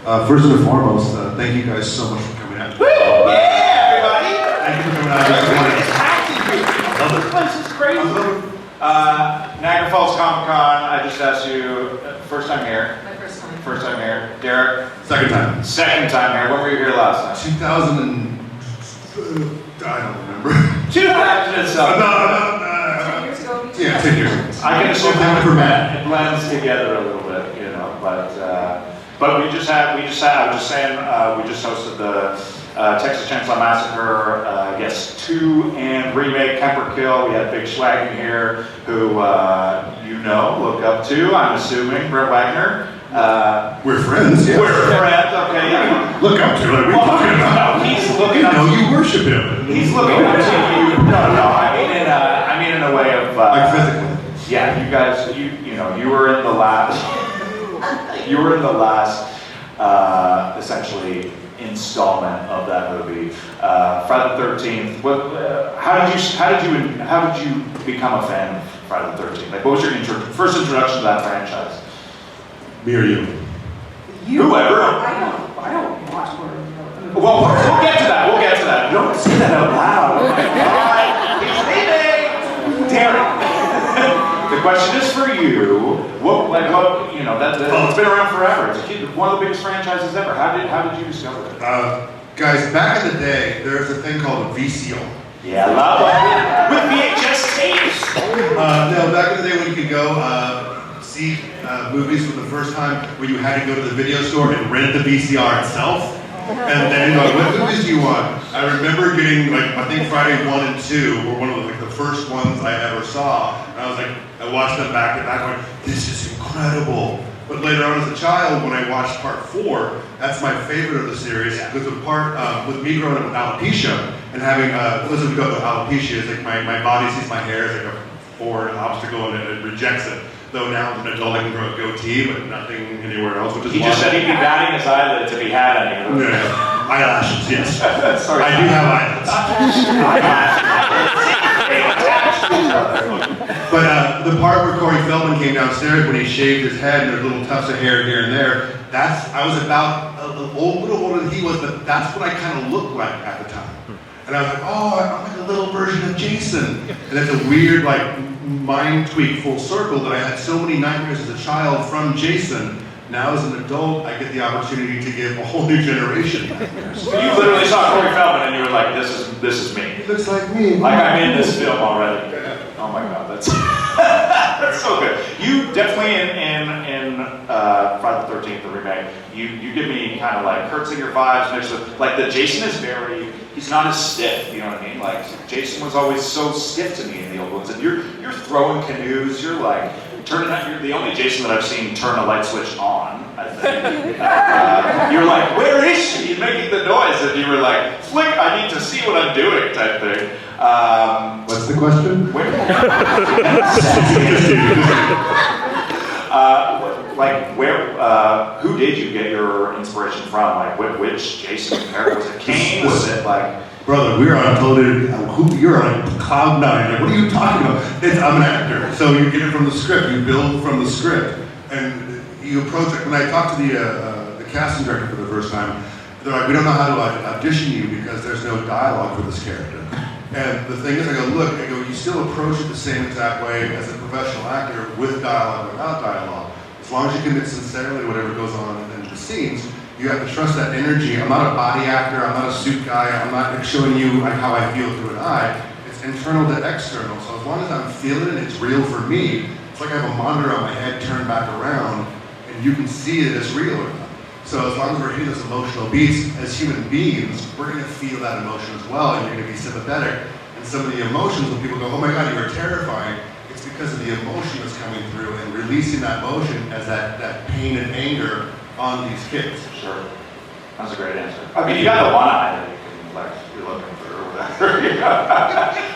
First and foremost, thank you guys so much for coming out. Woo! Yeah, everybody! Thank you for coming out. This place is crazy. Niagara Falls Comic Con, I just asked you, first time here. My first time. First time here. Derek? Second time. Second time here. When were you here last time? 2000 and... I don't remember. 2000 and something. 10 years ago. Yeah, 10 years ago. I can assume Well, that for Matt. it blends together a little bit, you know, but we just had, I was just saying, we just hosted the Texas Chainsaw Massacre, yes, 2 and remake Kemper Kill. We had Big Schlag in here, who you know, look up to, I'm assuming, Brett Wagner. We're friends, yeah. We're friends, okay, yeah. Look up to, like, what are you talking about? No, he's looking up to you worship him. He's looking up to you. No, I mean in a way of... like physically. Yeah, you guys, you know, you were in the last, essentially, installment of that movie, Friday the 13th. How did you become a fan of Friday the 13th? Like, what was your first introduction to that franchise? Me or you? Whoever. I don't watch horror movies. Well, we'll get to that. Don't say that out loud. Oh my God. He's leaving. Derek. The question is for you. You know, it's been around forever. It's one of the biggest franchises ever. How did you discover it? Guys, back in the day, there was a thing called a VCR. Yeah, I love it. With VHS tapes. No, back in the day when you could go see movies for the first time, where you had to go to the video store and rent the VCR itself. And then you're like, what movies do you want? I remember getting, like, I think Friday 1 and 2 were one of the first ones I ever saw. And I was like, I watched them back to back, going, this is incredible. But later on as a child, when I watched part 4, that's my favorite of the series. Because the part with me growing up with alopecia and having, those of you who know what alopecia is, like my body sees my hair as like a foreign obstacle and it rejects it. Though now as an adult I can grow a goatee, but nothing anywhere else. Which is He just said he'd be batting his eyelids if he had any. Yeah. Eyelashes, yes. Sorry. I do have eyelids. But the part where Corey Feldman came downstairs when he shaved his head and there's little tufts of hair here and there, I was about a little older than he was, but that's what I kind of looked like at the time. And I was like, oh, I'm like a little version of Jason. And it's a weird, like, mind tweak full circle that I had so many nightmares as a child from Jason. Now as an adult, I get the opportunity to give a whole new generation nightmares. So you literally saw Corey Feldman and you were like, this is me. It looks like me. Like I'm in this film already. Oh my God, that's that's so good. You definitely in Friday the 13th, the remake, you give me kind of like Kurtzinger vibes mixed with, like the Jason is he's not as stiff, you know what I mean? Like Jason was always so stiff to me in the old ones, and you're throwing canoes, you're like you're the only Jason that I've seen turn a light switch on, I think. You're like, where is she? You're making the noise, and you were like, flick, I need to see what I'm doing, type thing. What's the question? Where? Who did you get your inspiration from? Like, which Jason character? Was it Kane? Was it like... Brother, we're on you're on cloud 9. Like, what are you talking about? I'm an actor, so you get it from the script. You build from the script, and you approach it. When I talked to the casting director for the first time, they're like, we don't know how to audition you because there's no dialogue for this character. And the thing is, I go, you still approach it the same exact way as a professional actor with dialogue, without dialogue. As long as you commit sincerely to whatever goes on in the scenes, you have to trust that energy. I'm not a body actor, I'm not a suit guy, I'm not showing you how I feel through an eye. It's internal to external. So as long as I'm feeling it, it's real for me. It's like I have a monitor on my head turned back around, and you can see it as real or not. So as long as we're hitting those emotional beats, as human beings, we're going to feel that emotion as well, and you're going to be sympathetic. And some of the emotions, when people go, oh my God, you are terrifying, it's because of the emotion that's coming through and releasing that emotion as that pain and anger on these kids. Sure. That's a great answer. I mean, you got the one eye that you can, like, you're looking through or whatever.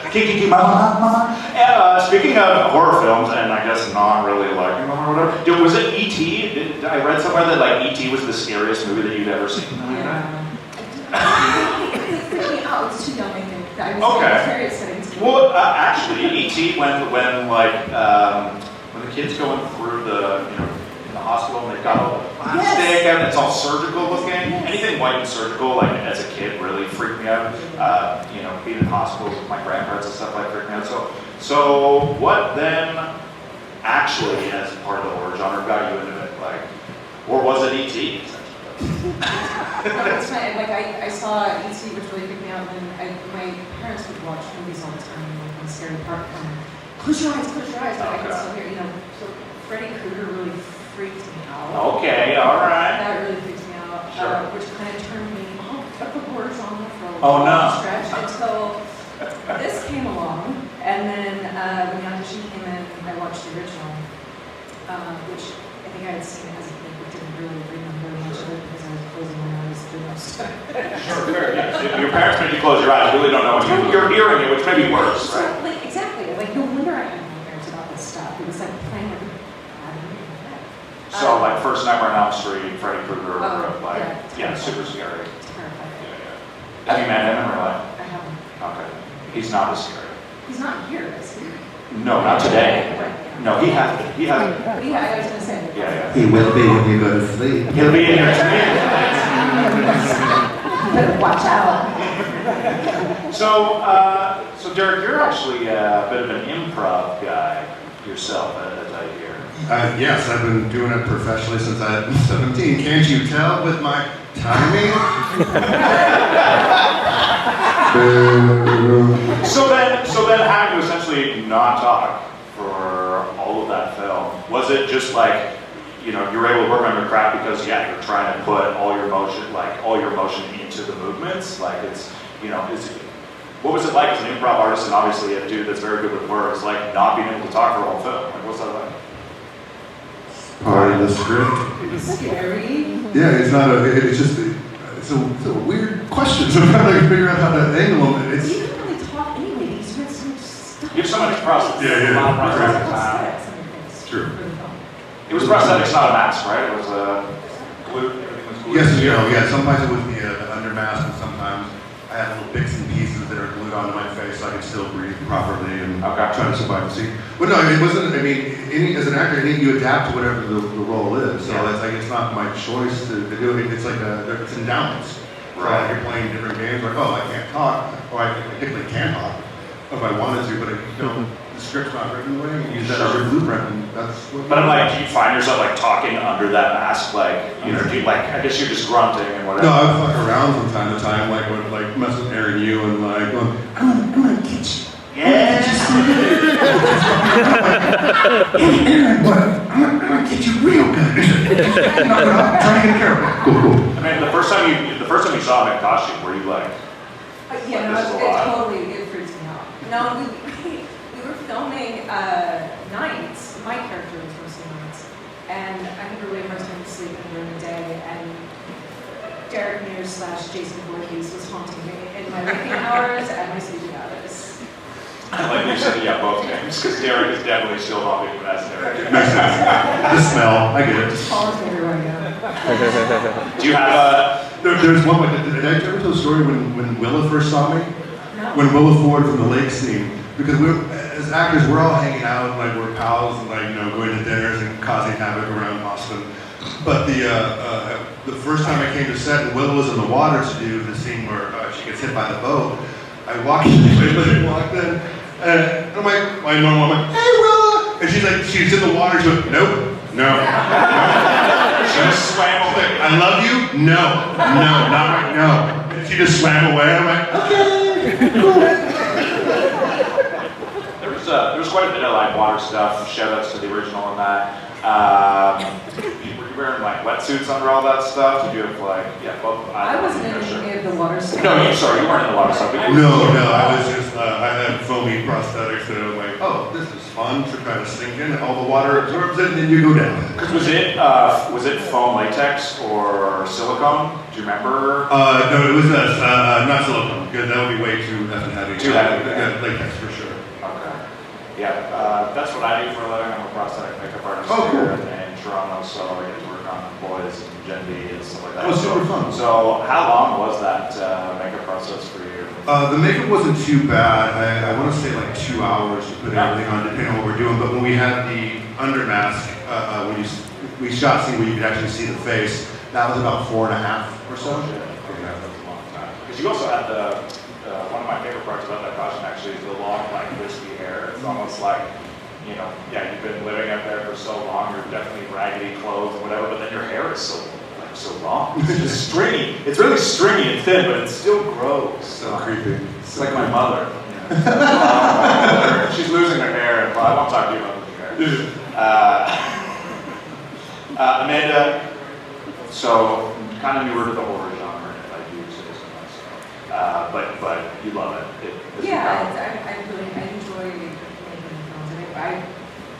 Kiki, mama. And speaking of horror films, and I guess not really liking them or whatever, was it E.T.? I read somewhere that, like, E.T. was the scariest movie that you'd ever seen. Yeah. It was too young, I think. I was very excited. Well, actually, E.T. when the kids going through the, the hospital and they've got all the plastic and it's all surgical looking. Anything white and surgical, like as a kid, really freaked me out. You know, being in hospitals with my grandparents and stuff like freaked me out. So what then actually, as part of the horror genre, got you into it? Like, or was it E.T.? No, it's fine. Like I saw E.T., which really freaked me out, and my parents would watch movies all the time, like on Scary Park, close your eyes, but I could still hear, you know. So Freddy Krueger really freaked me out. Okay, all right. That really freaked me out, Sure. which kind of turned me off of the horror genre for a Oh, no. long stretch until this came along, and then when the audition came in, I watched the original, which I think I had seen as a kid, but didn't really remember much of it because I was closing my eyes through most of it. Sure, fair. Yeah. If your parents made you close your eyes, you really don't know what you're hearing it, which may be worse, So, right? like, exactly. Like, no wonder I had nightmares about this stuff. It was like playing like bad movie in my head. So, like, First Nightmare on Elm Street, Freddy Krueger, Oh, like, yeah, super scary. Terrifying. Yeah. Have you met him in real life? I haven't. Okay. He's not as scary. He's not here, is he? No, not today. Right, yeah. No, he has been. He hasn't. But yeah, I was gonna say. Yeah. He will be when you go to sleep. He'll be in here tonight. You better watch out. So Derek, you're actually a bit of an improv guy yourself, as I hear. Yes, I've been doing it professionally since I was 17. Can't you tell with my timing? So then having to essentially not talk for all of that film, was it just like, you know, you were able to work on your craft because, yeah, you're trying to put all your motion into the movements? Like, it's, you know, what was it like as an improv artist and obviously a dude that's very good with words, like not being able to talk for a whole film? Like, what's that like? Part of the script. It was scary. Yeah, it's a weird question. So I'm trying to figure out how to angle them. You didn't really talk anyway. These were so stuff. You have so much process. Yeah. A lot of processing time. Prosthetics and things True. for the film. It was prosthetics, not a mask, right? It was glue. Everything was glued. Yes, you know, yeah. Sometimes it was the under mask, and sometimes I had little bits and pieces that are glued onto my face so I could still breathe properly and Okay. try to survive the scene. But no, it wasn't. I mean, as an actor, you adapt to whatever the role is. So Yeah. it's like it's not my choice to do it. It's like it's endowments. So Right. like you're playing different games. Like, oh, I can't talk, or I technically can talk if I wanted to, but the script's not written the way. You use that as your blueprint, and that's what. But I'm like, do you find yourself like talking under that mask? Like, you know, do you like, I guess you're just grunting and whatever. No, I would fuck around from time to time, like when like mess with Aaron you and like going, I'm gonna get you. Yeah. Aaron, what? I'm gonna get you real good. No, I'm trying to get care of it. Cool. I mean, the first time you saw him in costume, were you like, Yeah, Like, this is a no, lot. it freaks me out. No, we were filming nights. My character was mostly nights, and I had a really hard time sleeping during the day. And Derek Mears / Jason Voorhees was haunting me in my waking hours and my sleeping hours. like you said, yeah, both names, because Derek is definitely still haunting him as Derek. Makes sense. The smell, I get it. Follows me everywhere I go. Do you have There's one. Did I ever tell the story when Willa first saw me? No. When Willa Ford from the lake scene, because as actors, we're all hanging out, like we're pals, and like going to dinners and causing havoc around Austin. But the first time I came to set, and Willa was in the water to do the scene where she gets hit by the boat. I walked in, and I'm like, my normal, I'm like, hey Willa, and she's in the water. She went, nope, no. she just swam away? I love you. No, not right. No. And she just swam away. I'm like, okay, cool. There was quite a bit of like water stuff. Shout outs to the original on that. Were you wearing like wetsuits under all that stuff? Did you have like both? I wasn't in any of the water stuff. No, you weren't in the water stuff. No, I was just, I had foamy prosthetics that I'm like, oh, this is fun to try to sink in, and all the water absorbs it, and then you go down. Was it foam latex or silicone? Do you remember? No, it was not silicone, because that would be way too heavy. Too heavy. Yeah, latex for sure. Okay. Yeah, that's what I do for a living. I'm a prosthetic makeup artist Oh, cool. here in Toronto, so I get to work on boys and Gen V and stuff like that. Oh, super fun. So how long was that makeup process for you? The makeup wasn't too bad. I want to say like 2 hours to put everything on, depending on what we're doing. But when we had the under mask, when you we shot a scene where you could actually see the face. That was about 4.5 or so. Because you also had the, one of my favorite parts about that costume actually is the long, like, wispy hair. It's almost like, you know, yeah, you've been living out there for so long, you're definitely raggedy clothes and whatever, but then your hair is so, like, so long. It's just stringy. It's really stringy and thin, but it still grows. So creepy. It's like my mother. You know? She's losing her hair, and I won't talk to you about losing her hair. Amanda, so kind of newer to the horror genre, if I do say so myself. But you love it. I enjoy making films. I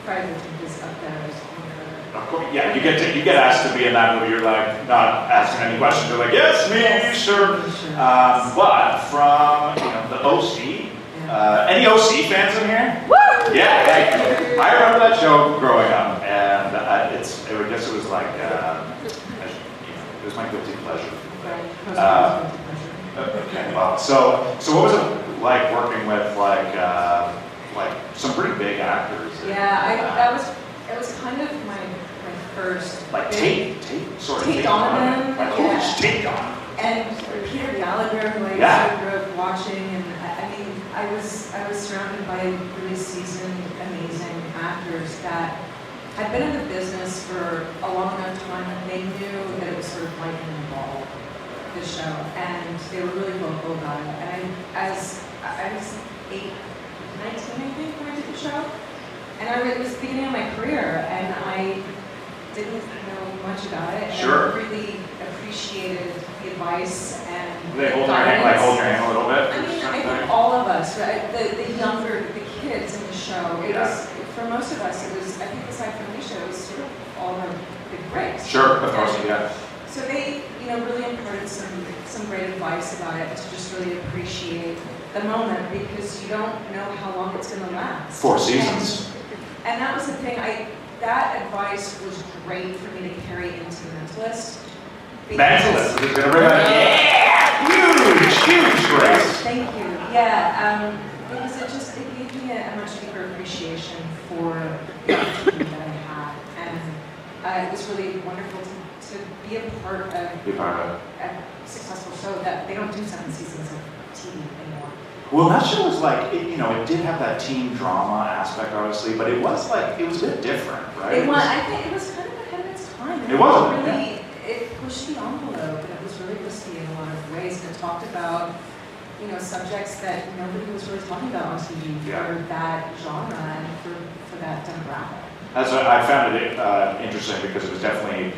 Friday the 13th is up there as one Of course, yeah, you get asked to be in that movie. You're like not asking any questions. You're like, yes, me, sure. But from the OC. Any OC fans in here? Woo! Yeah, hey, I remember that show growing up, and I guess it was like, it was my guilty pleasure. Okay, well, so what was it like working with like some pretty big actors? It was kind of my first. Like Tate Donovan. Like, Yeah. Tate Donovan. And Peter Gallagher, who I grew up watching, and I mean, I was surrounded by really seasoned, amazing actors that had been in the business for a long enough time that they knew that it was sort of like an ball, the show, and they were really vocal about it. And I was 19, I think, when I did the show, and it was the beginning of my career, and I didn't know much about it. Sure. And I really appreciated the advice and They hold your hand a little bit. I mean, I think all of us, right? The younger, the kids in the show, it was, for most of us, it was, I think aside from Misha, it was sort of all our big breaks. Sure, of course, yeah. So they, really imparted some great advice about it to just really appreciate the moment because you don't know how long it's going to last. 4 seasons. And that was the thing, that advice was great for me to carry into Mentalist. Mentalist, we're going to bring that. Yeah! Huge grace. Thank you. Yeah, because it gave me a much deeper appreciation for the opportunity that I had. And it was really wonderful to be a part of a successful show that they don't do 7 seasons of TV anymore. Well, that show was like, it did have that teen drama aspect, obviously, but it was a bit different, right? I think it was kind of ahead of its time. It wasn't, really, it pushed the envelope, and it was really risky in a lot of ways. And it talked about, subjects that nobody was really talking about on TV for that genre and for that demographic. I found it interesting because it was definitely,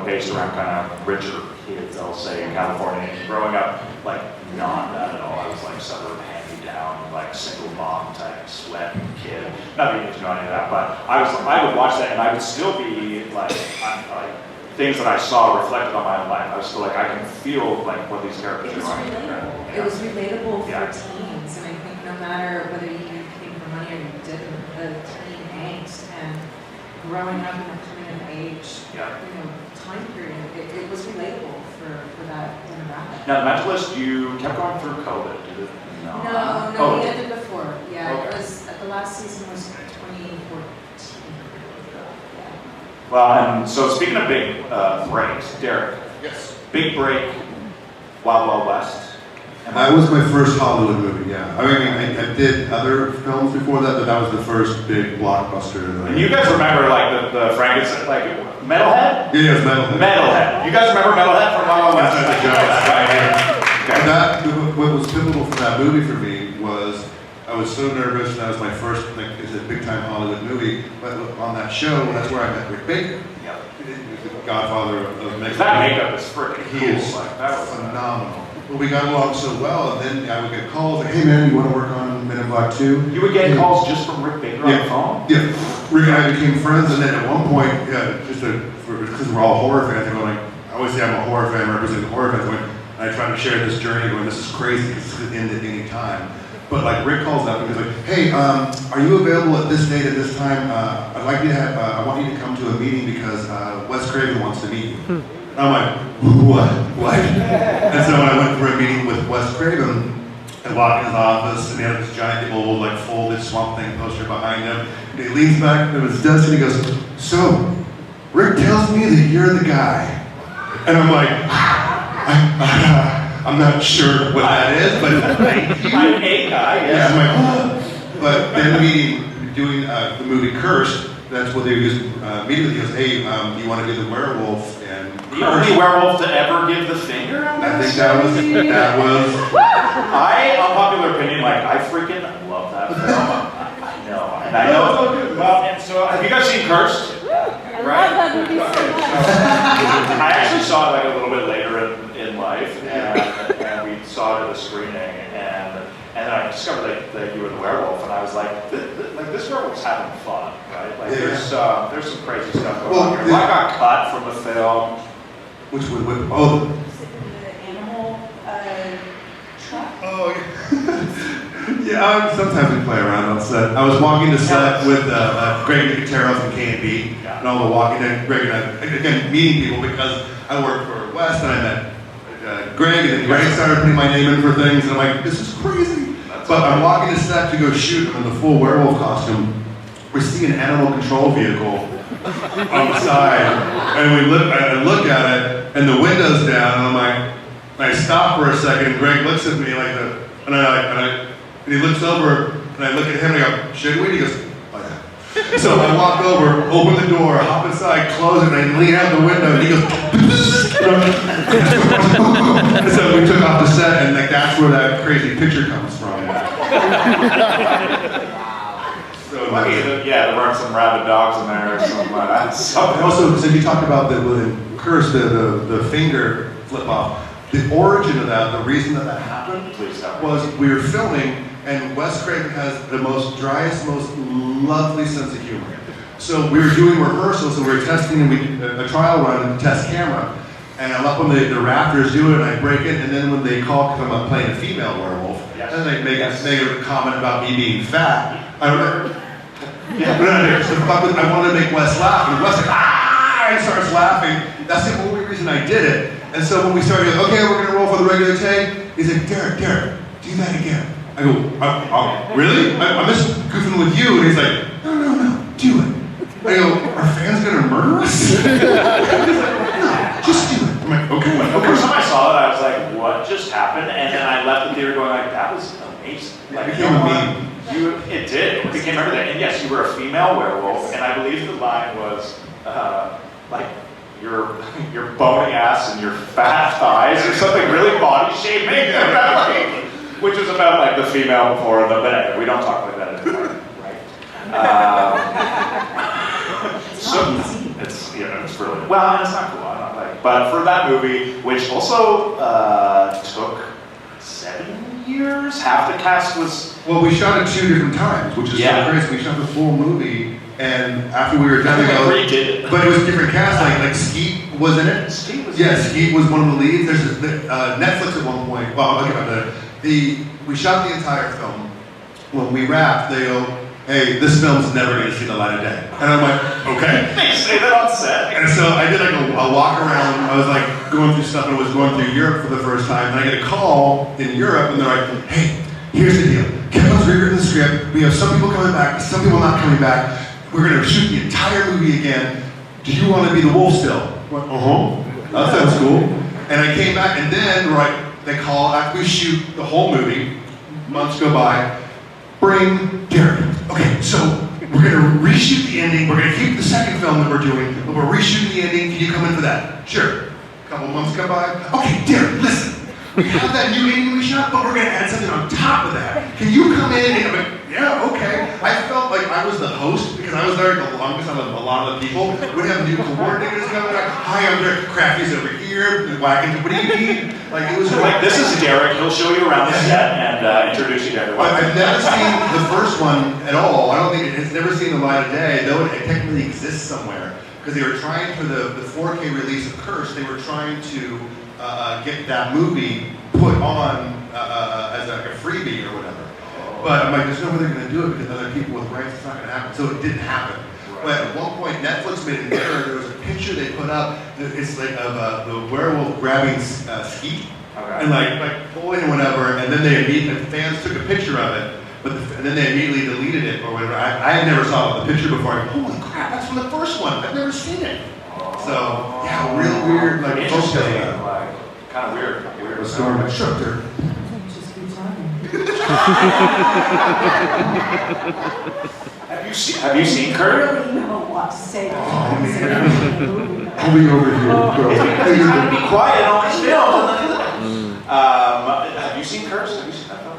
based around kind of richer kids, I'll say, in California. And growing up, like, not that at all. I was like suburb hand-me-down, like single mom type sweat kid. Not being into any of that, but I would watch that and I would still be like things that I saw reflected on my own life. I was still like, I can feel like what these characters are going through. It was relatable for teens, and I think no matter whether you came for money or you didn't, the teen angst and growing up in a coming of age, time period, it was relatable for that demographic. Now, The Mentalist, you kept going through COVID, did it? No, we ended before. Yeah, okay. It was the last season was 2014. Yeah. Well, and so speaking of big breaks, Derek. Yes. Big break, Wild Wild West. That was my first Hollywood movie, yeah. I mean, I did other films before that, but that was the first big blockbuster. And you guys remember like the Frankenstein, like Metalhead? Yeah, it was Metalhead. Metalhead. You guys remember Metalhead from Wild Wild West? That's right here. Okay. What was pivotal for that movie for me was I was so nervous, and that was my first, it's a big-time Hollywood movie, but on that show, that's where I met Rick Baker. Yep. The godfather of Mexico. That makeup is freaking cool. He is like, that was phenomenal. Well, we got along so well, and then I would get calls like, hey man, you want to work on Men in Black 2? You would get calls just from Rick Baker on the phone? Yeah, Rick and I became friends, and then at one point, because we're all horror fans, I'm like, I always say I'm a horror fan, representing horror fans, and I try to share this journey, going, this is crazy, this could end at any time. But like Rick calls up and he's like, hey, are you available at this date at this time? I'd like you to have, I want you to come to a meeting because Wes Craven wants to meet you. I'm like, what? And so when I went for a meeting with Wes Craven, I walked in his office and he had this giant old like folded Swamp Thing poster behind him. And he leans back to his desk and he goes, so, Rick tells me that you're the guy. And I'm like, I'm not sure what that is, but I'm a guy, yeah, yes. I'm like, but then doing the movie Cursed, that's what they use immediately. He goes, hey, do you want to do the werewolf? And The only werewolf to ever give the finger? I think that was. Unpopular opinion, like, I freaking love that film. I know. Well, and so, have you guys seen Cursed? I love that movie so much. I actually saw it like a little bit later in life, and we saw it at a screening, and then I discovered that you were the werewolf, and I was like, this werewolf's having fun, right? Like, there's some crazy stuff going on here. I got cut from the film. Which would The animal truck. Oh, yeah. Sometimes we play around on set. I was walking to set with Greg Nicotero from K&B, and all the walking. And Greg and I, again, meeting people because I worked for West, and I met Greg, and then Greg started putting my name in for things, and I'm like, this is crazy. But I'm walking to set to go shoot in the full werewolf costume. We see an animal control vehicle on the side, and I look at it, and the window's down, and I'm like, I stop for a second, and Greg looks at me like and he looks over, and I look at him, and I go, should we? And he goes, oh yeah. So I walk over, open the door, hop inside, close it, and I lean out the window, and he goes, and so we took off the set, and like that's where that crazy picture comes from. So, there weren't some rabid dogs in there or something like that. and also, so you talked about the curse, the finger flip off. The origin of that, the reason that happened, was we were filming, and Wes Craven has the most driest, most lovely sense of humor. So we were doing rehearsals, and we were testing, and we did a trial run and test camera. And I'm up on the rafters doing it, and I break it, and then when they call, because I'm playing a female werewolf, and they make a negative comment about me being fat, I remember, I wanted to make Wes laugh, and Wes like, ah, and starts laughing. That's the only reason I did it. And so when we started, okay, we're gonna roll for the regular take, he's like, Derek, do that again. I go, really? I'm just goofing with you, and he's like, no, do it. I go, are fans gonna murder us? He's like, no, just do it. I'm like, okay. The first time I saw it, I was like, what just happened? And then I left the theater going like, that was amazing. Like, It became a meme. It did. It became everything. And yes, you were a female werewolf, and I believe the line was, like, your bony ass and your fat thighs or something really body shaming, which was about like the female before the, but anyway, we don't talk like that anymore, right? So it's it's really well, and it's not cool. I'm not like, but for that movie, which also took 7 years, half the cast was. Well, we shot it 2 different times, which is so crazy. We shot the full movie, and after we were done, but it was different cast. Like Skeet was in it. Skeet was. Yeah, Skeet was one of the leads. There's Netflix at one point. Well, I'll get about that. We shot the entire film. When we wrapped, they go, "Hey, this film's never going to see the light of day." And I'm like, "Okay." They say that on set. And so I did like a walk around. I was like going through stuff, and I was going through Europe for the first time. And I get a call in Europe, and they're like, "Hey, here's the deal. Kevin's rewritten the script. We have some people coming back, some people not coming back. We're going to shoot the entire movie again. Do you want to be the wolf still?" I went, that sounds cool. And I came back, and then they call after we shoot the whole movie. Months go by. Bring Derek. Okay, so we're going to reshoot the ending. We're going to keep the second film that we're doing, but we're reshooting the ending. Can you come in for that? Sure. A couple months come by. Okay, Derek, listen. We have that new ending we shot, but we're going to add something on top of that. Can you come in? And I'm like, yeah, okay. I felt like I was the host because I was there the longest out of a lot of the people. We'd have new coordinators coming back. Hi, I'm Derek. Crafty's over here. Wagon, what do you need? Like, it was like, this is Derek. He'll show you around the set and introduce you to everyone. I've never seen the first one at all. I don't think it's never seen the light of day, though it technically exists somewhere. Because they were trying for the 4K release of Curse, they were trying to get that movie put on as like a freebie or whatever. But I'm like, there's no way they're going to do it because other people with rights, it's not going to happen. So it didn't happen. But at one point, Netflix made an error. There was a picture they put up. It's like of the werewolf grabbing Skeet and like pulling or whatever. And then the fans took a picture of it, and then they immediately deleted it or whatever. I had never saw the picture before. I go, holy crap, that's from the first one. I've never seen it. So yeah, real weird, like Interesting, focus. like kind of weird. A storm instructor. Just keep talking. Have you seen I Kurt? really know what to say. Oh, man. I'll be over here, girl. He's trying to be quiet on his film. Have you seen Curse? Have you seen that film?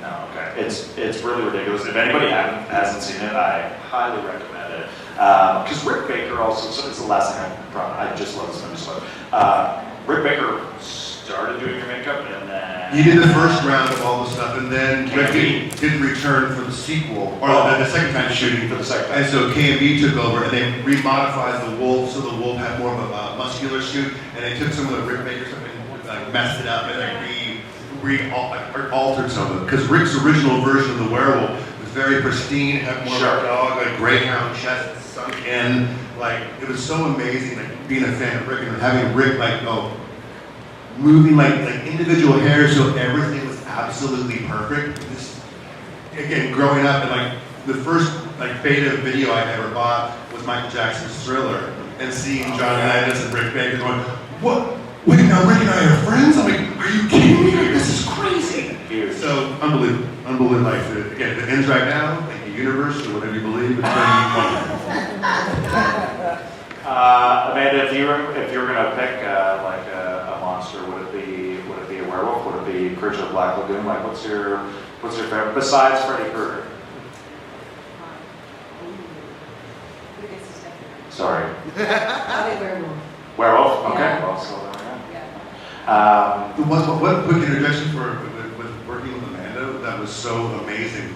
No. Okay. It's really ridiculous. If anybody hasn't seen it, I highly recommend it. Because Rick Baker also. So it's the last thing I just love this movie so much. Rick Baker started doing your makeup and then He did the first round of all the stuff, and then Righetti didn't return for the sequel, or the second time shooting. for the second time. And so K&B took over, and they remodified the wolf, so the wolf had more of a muscular suit, and they took some of the Rick Baker stuff and messed it up, and altered some of it. Because Rick's original version of the werewolf was very pristine, had more of a dog, like greyhound chest sunk in. Like, it was so amazing, like, being a fan of Rick, and having Rick, like, moving like individual hairs so everything was absolutely perfect. This, again, growing up and like the first like beta video I ever bought was Michael Jackson's Thriller, and seeing John Landis and Rick Baker going, what? Wait, now Rick and I are friends? I'm like, are you kidding me? Like, this is crazy. So unbelievable life. Again, it ends right now, like the universe or whatever you believe. It's going to be wonderful. Amanda, if you were gonna pick like a monster, would it be a werewolf? Would it be Creature of Black Lagoon? Like, what's your favorite besides Freddy Krueger? Sorry, Probably werewolf. werewolf. Okay, Yeah. well, so there we go. One quick interjection with working with Amanda that was so amazing.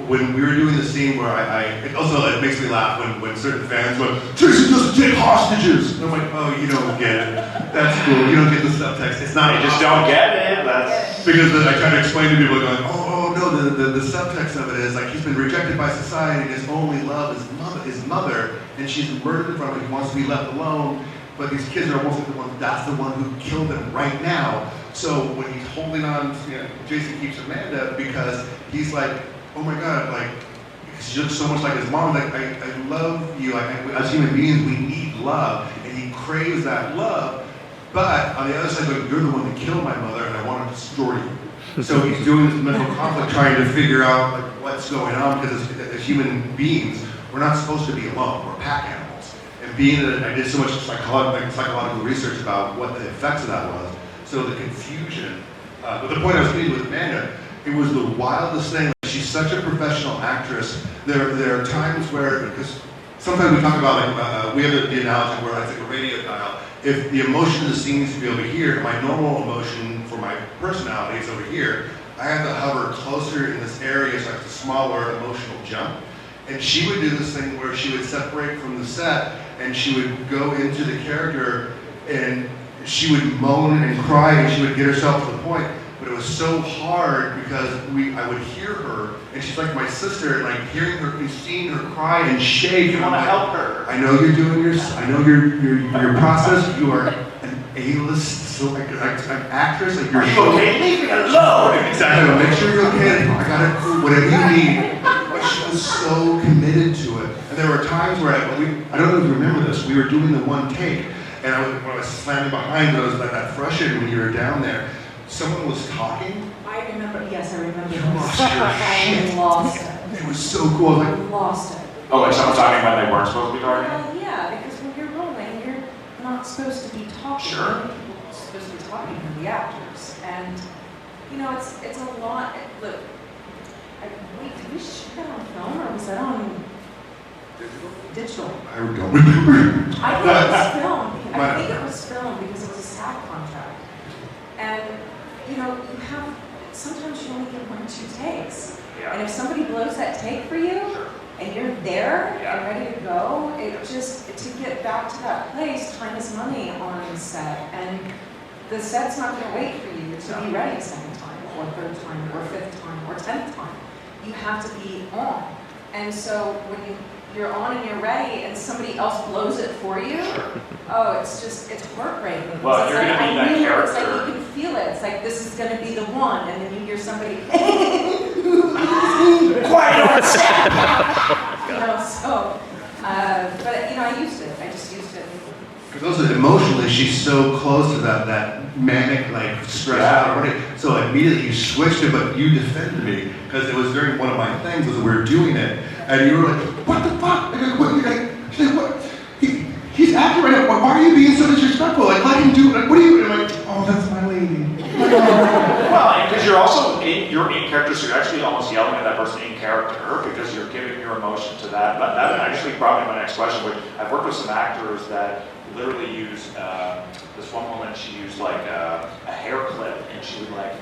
When we were doing the scene where it makes me laugh when certain fans go, Jason doesn't take hostages. And I'm like, oh, you don't get it. That's cool. You don't get the subtext. It's not. You just don't get it. That's Because I try to explain to people going, oh no, the subtext of it is like he's been rejected by society and his only love is his mother, and she's murdered in front of him. He wants to be left alone, but these kids are almost like the one. That's the one who killed him right now. So when he's holding on, Jason keeps Amanda because he's like, oh my God, like, she looks so much like his mom. Like, I love you. As human beings, we need love, and he craves that love. But on the other side, like, you're the one that killed my mother, and I want to destroy you. So he's doing this mental conflict, trying to figure out like what's going on. Because as human beings, we're not supposed to be alone. We're pack animals. And being that I did so much psychological research about what the effects of that was, so the confusion. But the point I was getting with Amanda, it was the wildest thing. She's such a professional actress. There are times where, because sometimes we talk about we have the analogy where it's like a radio dial. If the emotion of the scene needs to be over here, my normal emotion for my personality is over here. I have to hover closer in this area, so it's a smaller emotional jump. And she would do this thing where she would separate from the set, and she would go into the character, and she would moan and cry, and she would get herself to the point. But it was so hard because I would hear her, and she's like my sister, and like hearing her and seeing her cry and shake. You want to help her. I know you're doing your process. You are an A-list, so like an actress. Like Are you okay? Leave me alone. Exactly. Make sure you're okay. I got it. Whatever you need. But she was so committed to it, and there were times where I don't know if you remember this. We were doing the one take, and when I was slamming behind, I was like that frustrated when you were down there. Someone was talking. I remember, yes, I remember. You lost your shit. I lost it. It was so cool. I lost it. Oh, like someone talking when they weren't supposed to be talking? Well, yeah, because when you're rolling, you're not supposed to be talking. Sure. People are supposed to be talking to the actors. And, it's a lot. Look, wait, did we shoot that on film or was that on digital? I don't remember. I think it was filmed. I think it was filmed because it was a SAG contract. And, sometimes you only get 1 or 2 takes. Yeah. And if somebody blows that take for you, Sure. and you're there Yeah. and ready to go, to get back to that place, time is money on the set. And the set's not going to wait for you to be ready a second time, or third time, or fifth time, or 10th time. You have to be on. And so when you're on and you're ready and somebody else blows it for you, it's heartbreaking. Well, It's you're like, gonna be that It's character. like you can feel it. It's like this is going to be the one, and then you hear somebody, Quiet on set! but I used it. I just used it also emotionally, she's so close to that manic, like, stressed out already. So immediately you switched it, but you defended me, because it was during one of my things, was we were doing it, and you were like, what the fuck? She's like, what? He's acting right now. Why are you being so disrespectful? Like, let him do it. Like, what are you? And I'm like, oh, that's my lady. Well, because you're also you're in character, so you're actually almost yelling at that person in character because you're giving your emotion to that. But that actually brought me to my next question, which I've worked with some actors that literally use, this one woman, she used like a hair clip, and she would like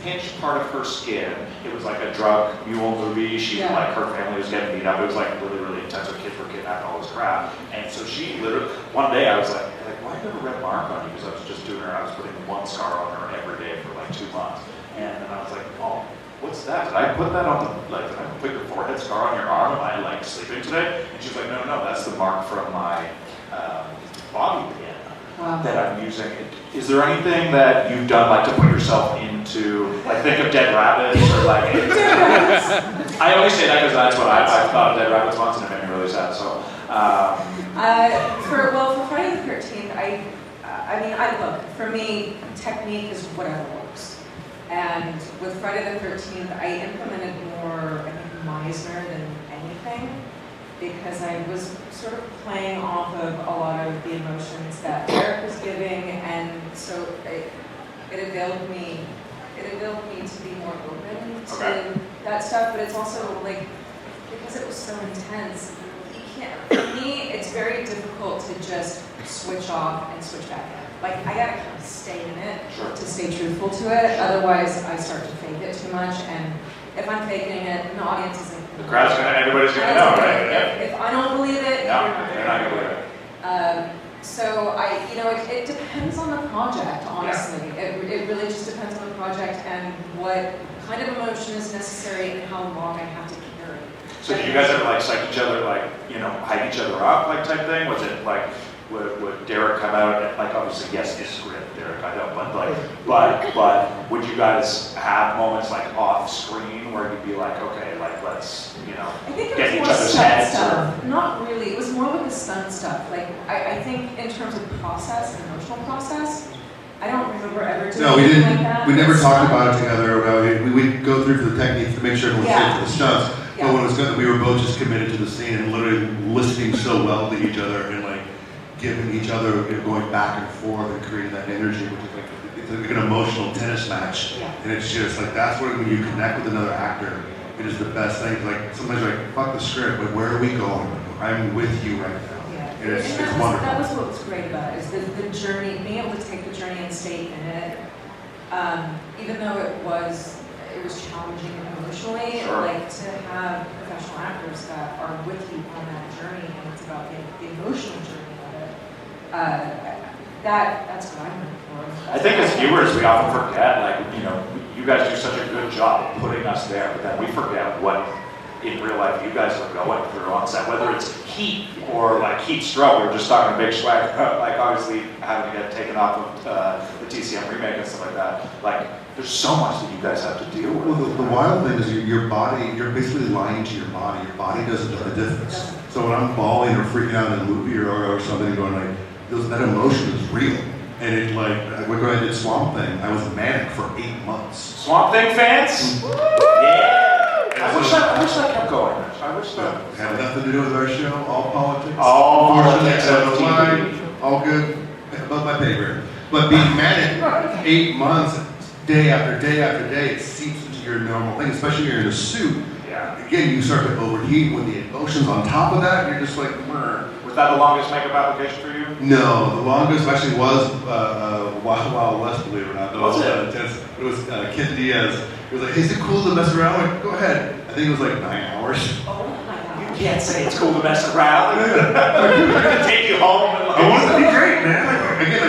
pinch part of her skin. It was like a drug mule movie. She like, her family was getting beat up. It was like really, really intense. Her kids were kidnapped, all this crap. And so she literally, one day I was like, why do you have a red mark on you? Because I was just doing her, I was putting one scar on her every day for like 2 months. And then I was like, oh, what's that? Did I put that on the, like, did I put your forehead scar on your arm? Am I like sleeping today? And she's like, no, that's the mark from my bobby pin that I'm using. Is there anything that you've done like to put yourself into, like think of dead rabbits or like, I only say that because that's what I've thought of dead rabbits once and it made me really sad, so. For Friday the 13th, look, for me, technique is whatever works. And with Friday the 13th, I implemented more, I think, Meisner than anything, because I was sort of playing off of a lot of the emotions that Eric was giving, and so it availed me to be more open to that stuff, but it's also like, because it was so intense, for me, it's very difficult to just switch off and switch back in. Like, I gotta kind of stay in it to stay truthful to it. Otherwise, I start to fake it too much. And if I'm faking it, the audience isn't. The crowd's everybody's gonna know, right? If I don't believe it, they're not gonna believe it. So it depends on the project, honestly. It really just depends on the project and what kind of emotion is necessary and how long I have to carry. So do you guys ever like psych each other, like, hype each other up, like type thing? Was it like, would Derek come out and like, obviously yes, his script, Derek, I don't, but would you guys have moments like off screen where you'd be like, okay, like let's, I think it get was each more other's stunt heads? stuff. Not really. It was more with the stunt stuff. Like I think in terms of process, emotional process, I don't remember ever doing anything like that. We never talked about it together. We would go through the techniques to make sure it was safe for the stunts. But when it was good, we were both just committed to the scene and literally listening so well to each other and like giving each other, going back and forth and creating that energy, which is like it's like an emotional tennis match. And it's just like that's when you connect with another actor. It is the best thing. Like sometimes you're like, fuck the script, but where are we going? I'm with you right now. And it's wonderful. That was what was great about it, is the journey, being able to take the journey and stay in it. Even though it was challenging emotionally, like to have professional actors that are with you on that journey, and it's about the emotional journey of it. That's what I'm looking for. I think as viewers, we often forget, like, you guys do such a good job of putting us there, but then we forget what in real life you guys are going through on set, whether it's heat or like heat stroke. We were just talking a big swag, like obviously having to get taken off of the TCM remake and stuff like that. Like, there's so much that you guys have to deal with. Well, the wild thing is your body, you're basically lying to your body. Your body doesn't know the difference. So when I'm bawling or freaking out in a movie or something, going like, that emotion is real. And it like, when I did Swamp Thing, I was manic for 8 months. Swamp Thing fans? Yeah! I wish that kept going. I wish that had nothing to do with our show, all politics. All politics, politics, line, all good, above my pay grade. But being manic 8 months, day after day after day, it seeps into your normal thing, especially when you're in a suit. Yeah. Again, you start to overheat with the emotions on top of that, you're just like, Murr. Was that the longest makeup application for you? No, the longest actually was Wild West, believe it or not. Was it? Intense. It was Kid Diaz. He was like, is it cool to mess around? I'm like, go ahead. I think it was like 9 hours. Oh my God. You can't say it's cool to mess around. We're gonna take you home. And I want it to be great, man. Like, again,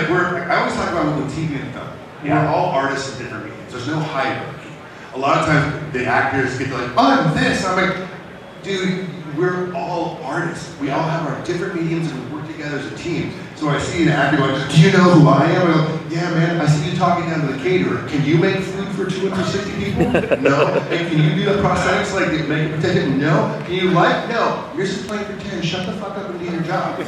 I always talk about with TV and film. We're all artists in different mediums. There's no hierarchy. A lot of times the actors get like, I'm this. I'm like, dude, we're all artists. We all have our different mediums and we work together as a team. So I see an actor going, do you know who I am? I go, yeah, man, I see you talking down to the caterer. Can you make food for 260 people? No. Hey, can you do the prosthetics like make it protect it? No. Can you like? No. You're just playing pretend. Shut the fuck up and do your job.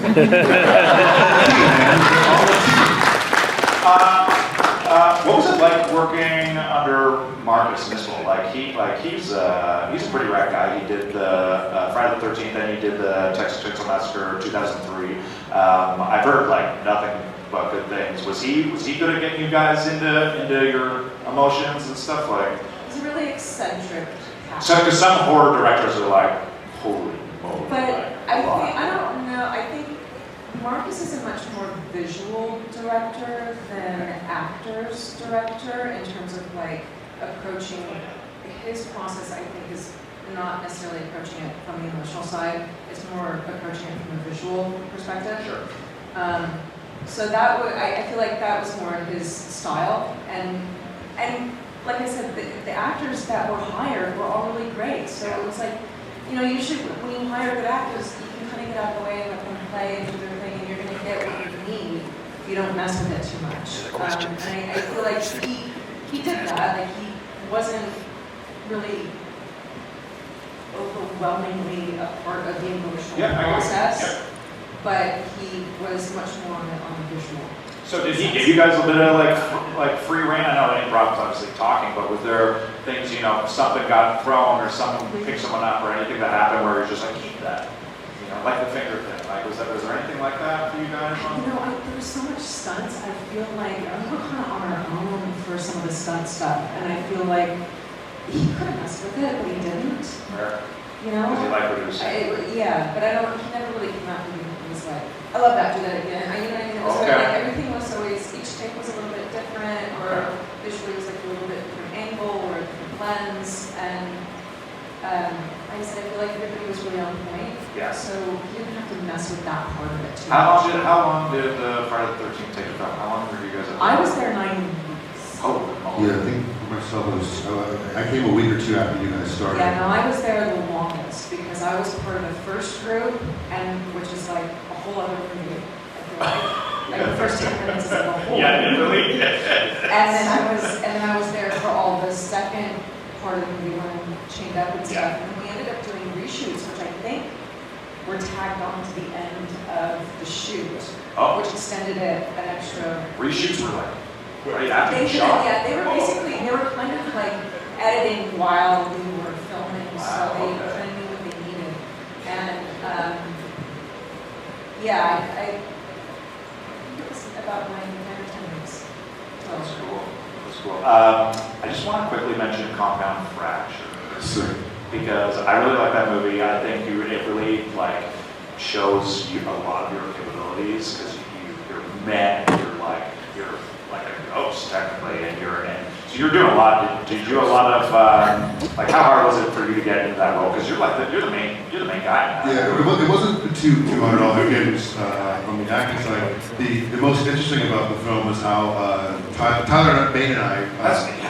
What was it like working under Marcus in this role? He's a pretty rad guy. He did the Friday the 13th, then he did the Texas Chainsaw Massacre 2003. I've heard nothing but good things. Was he good at getting you guys into your emotions and stuff like? He's a really eccentric cat. So, because some horror directors are like, holy moly. But I don't know. I think Marcus is a much more visual director than actor's director in terms of approaching his process. I think is not necessarily approaching it from the emotional side. It's more approaching it from a visual perspective. Sure. So that would I feel like that was more his style, and like I said, the actors that were hired were all really great. So it was usually when you hire good actors, you can kind of get out of the way and let them play and do their thing, and you're going to get what you need if you don't mess with it too much. And I feel like he did that. He wasn't really overwhelmingly a part of the emotional process, but he was much more on the visual. So did he give you guys a bit of free reign? I know improv is obviously talking, but was there things, something got thrown or someone picked someone up or anything that happened where you're just keep that? Like the finger thing. Was there anything like that for you guys? There was so much stunts. I feel like we were kind of on our own for some of the stunt stuff, and I feel like he could have messed with it, but he didn't. Where? Does he like producing? Yeah, but he never really came out and was like, I love that, do that again. It was everything was always, each take was a little bit different, or visually was a little bit different angle or a different lens, and like I said, I feel like everybody was really on point. Yeah. So you didn't have to mess with that part of it too. How long did Friday the 13th take effect? How long were you guys at? I was there 9 weeks. Oh. Yeah, I think myself I came a week or two after you guys started. Yeah, no, I was there the longest because I was part of the first group, and which is a whole other movie. I feel like the first 10 minutes is a whole. Yeah, really. And then I was there for all the second part of the movie when chained up and stuff. And then we ended up doing reshoots, which I think were tagged on to the end of the shoot, which extended it an extra. Reshoots were right after They the shot? Yeah, they were kind of editing while we were filming, so they kind of knew what they needed. And I think it was about 9 or 10 weeks. That's cool. That's cool. I just want to quickly mention Compound Fracture. Sure. Because I really like that movie. I think it really shows you a lot of your capabilities because you're men, you're like a ghost technically, and so you're doing a lot. Did you do a lot of how hard was it for you to get into that role? Because you're the main guy now. Yeah, it wasn't too hard at all. Again, on the acting side, the most interesting about the film was how Tyler Maine and I.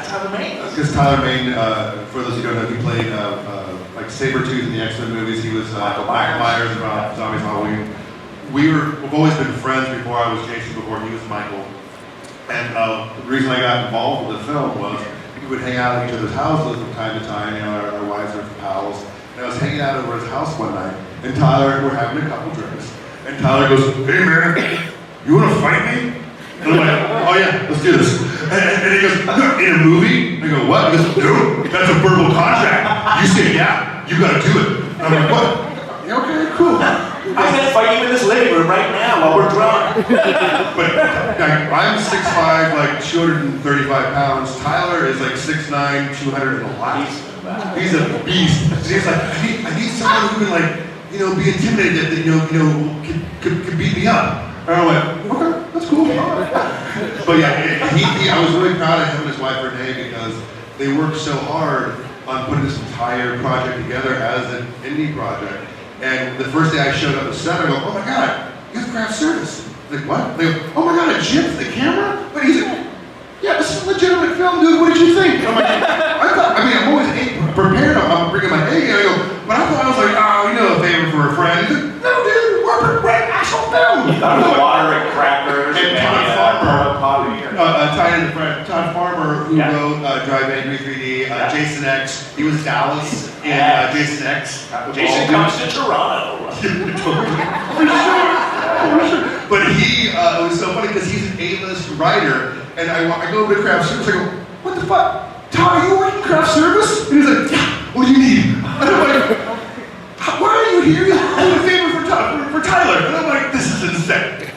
Tyler Maine. Because Tyler Maine, for those who don't know, he played Sabretooth in the X-Men movies. He was Michael Myers in Zombies Halloween. We've always been friends before I was Jason, before he was Michael. And the reason I got involved with the film was we would hang out at each other's houses from time to time. Our wives are pals. And I was hanging out over his house one night, and Tyler, we're having a couple drinks. And Tyler goes, "Hey man, you want to fight me?" And I'm like, "Oh yeah, let's do this." And he goes, "In a movie?" I go, "What?" He goes, "No, that's a verbal contract. You say yeah, you got to do it." And I'm like, "What?" Yeah, okay, cool. I'm gonna fight you in this living room right now while we're drunk. But I'm 6'5", 235 pounds. Tyler is 6'9", 200 and a lot. He's a beast. And he's like, I need someone who can be intimidated that could beat me up. And I went, okay, that's cool. But yeah, I was really proud of him and his wife Renee because they worked so hard on putting this entire project together as an indie project. And the first day I showed up at set, I go, "Oh my God, you have craft service." Like, what? They go, "Oh my God, a gym for the camera?" But he's like, "Yeah, this is a legitimate film, dude. What did you think?" I'm like, I'm always prepared. I'm bringing my A game. I go, but I thought I was like, a favor for a friend. He's like, "No, dude, we're an actual film." Water and crackers and Todd Farmer. Todd Farmer, who Yeah. wrote Drive Angry 3D, Yeah. Jason X. He was Dallas in Yes. Jason X. Jason comes to Toronto. For sure. But it was so funny because he's an A-list writer, and I go over to craft service. I go, what the fuck? Todd, are you working craft service? And he's like, yeah. What do you need? And I'm like, why are you here? I'm doing a favor for Tyler. And I'm like, this is insane.